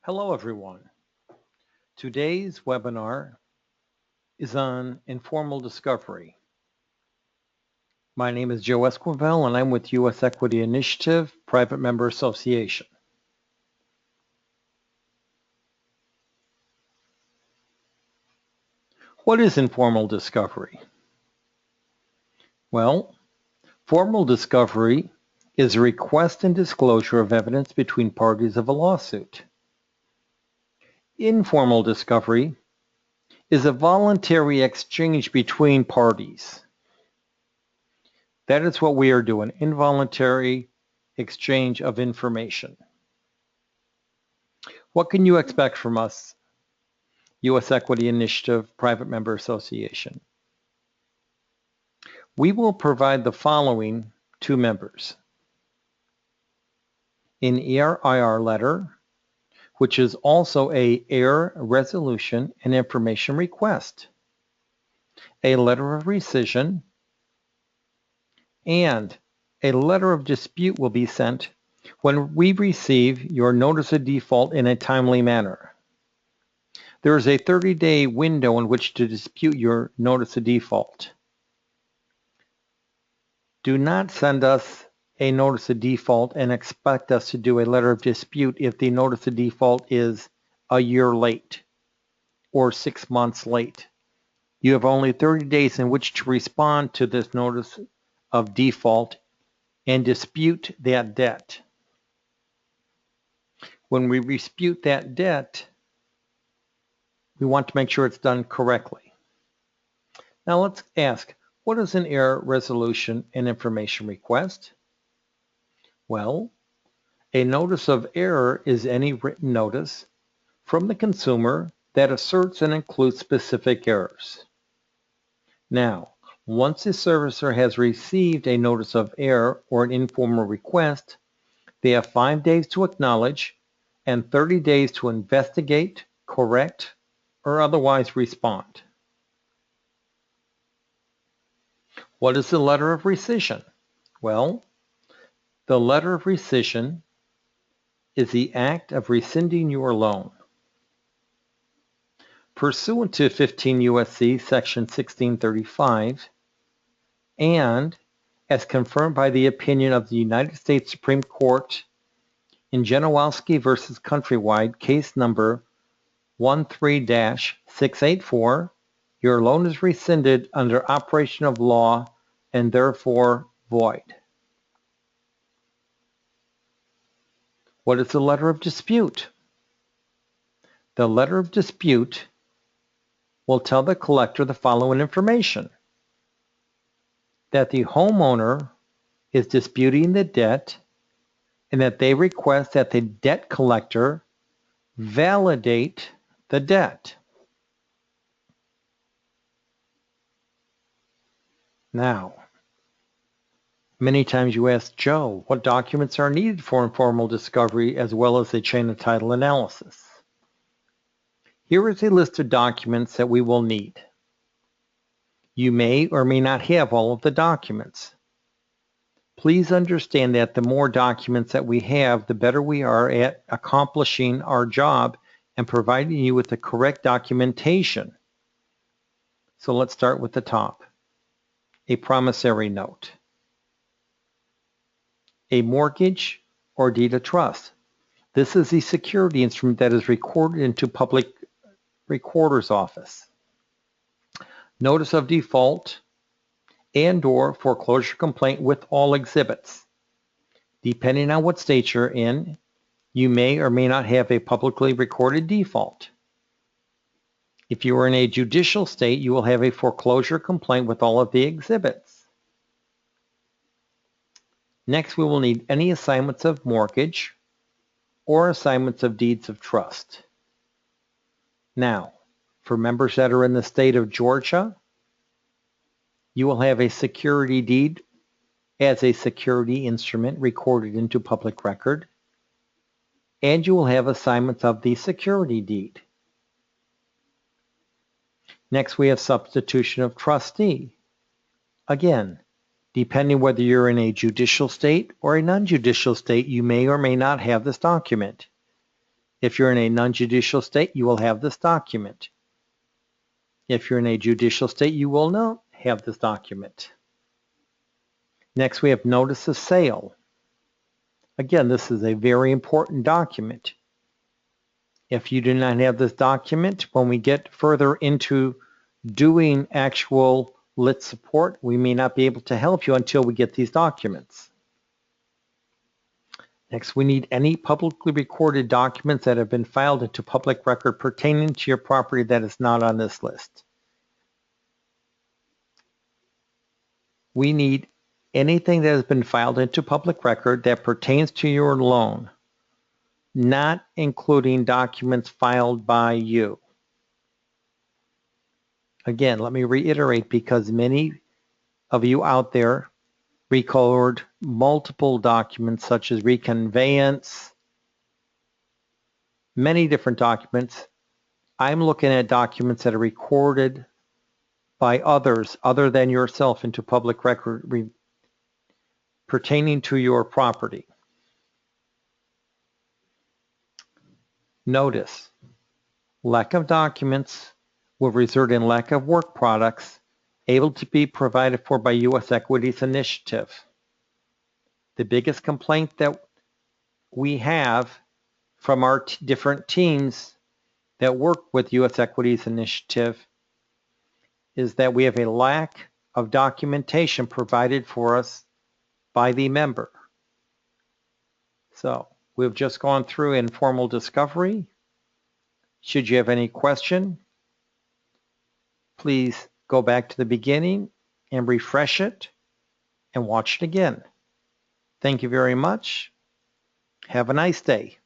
Hello, everyone. Today's webinar is on informal discovery. My name is Joe Esquivel, and I'm with U.S. Equity Initiative, Private Member Association. What is informal discovery? Well, formal discovery is a request and disclosure of evidence between parties of a lawsuit. Informal discovery is a voluntary exchange between parties. That is what we are doing, involuntary exchange of information. What can you expect from us, U.S. Equity Initiative Private Member Association? We will provide the following to members: an EIR letter, which is also a error resolution and information request, a letter of rescission, and a letter of dispute will be sent when we receive your notice of default in a timely manner. There is a 30-day window in which to dispute your notice of default. Do not send us a notice of default and expect us to do a letter of dispute if the notice of default is a year late or 6 months late. You have only 30 days in which to respond to this notice of default and dispute that debt. When we dispute that debt, we want to make sure it's done correctly. Now let's ask, what is an error resolution and information request? Well, a notice of error is any written notice from the consumer that asserts and includes specific errors. Now, once the servicer has received a notice of error or an informal request, they have 5 days to acknowledge and 30 days to investigate, correct, or otherwise respond. What is the letter of rescission? Well, the letter of rescission is the act of rescinding your loan. Pursuant to 15 U.S.C. Section 1635, and as confirmed by the opinion of the United States Supreme Court in Janowski v. Countrywide, case number 13-684, your loan is rescinded under operation of law and therefore void. What is the letter of dispute? The letter of dispute will tell the collector the following information: that the homeowner is disputing the debt and that they request that the debt collector validate the debt. Now, many times you ask, Joe, what documents are needed for informal discovery as well as a chain of title analysis? Here is a list of documents that we will need. You may or may not have all of the documents. Please understand that the more documents that we have, the better we are at accomplishing our job and providing you with the correct documentation. So let's start with the top. A promissory note, a mortgage or deed of trust. This is the security instrument that is recorded into public recorder's office. Notice of default and/or foreclosure complaint with all exhibits. Depending on what state you're in, you may or may not have a publicly recorded default. If you are in a judicial state, you will have a foreclosure complaint with all of the exhibits. Next, we will need any assignments of mortgage or assignments of deeds of trust. Now, for members that are in the state of Georgia, you will have a security deed as a security instrument recorded into public record, and you will have assignments of the security deed. Next, we have substitution of trustee. Again, depending whether you're in a judicial state or a non-judicial state, you may or may not have this document. If you're in a non-judicial state, you will have this document. If you're in a judicial state, you will not have this document. Next, we have notice of sale. Again, this is a very important document. If you do not have this document, when we get further into doing actual lit support, we may not be able to help you until we get these documents. Next, we need any publicly recorded documents that have been filed into public record pertaining to your property that is not on this list. We need anything that has been filed into public record that pertains to your loan, not including documents filed by you. Again, let me reiterate, because many of you out there record multiple documents such as reconveyance, many different documents. I'm looking at documents that are recorded by others other than yourself into public record pertaining to your property. Notice, lack of documents will result in lack of work products able to be provided for by U.S. Equities Initiative. The biggest complaint that we have from our different teams that work with U.S. Equities Initiative is that we have a lack of documentation provided for us by the member. So we've just gone through informal discovery. Should you have any question, please go back to the beginning and refresh it and watch it again. Thank you very much. Have a nice day.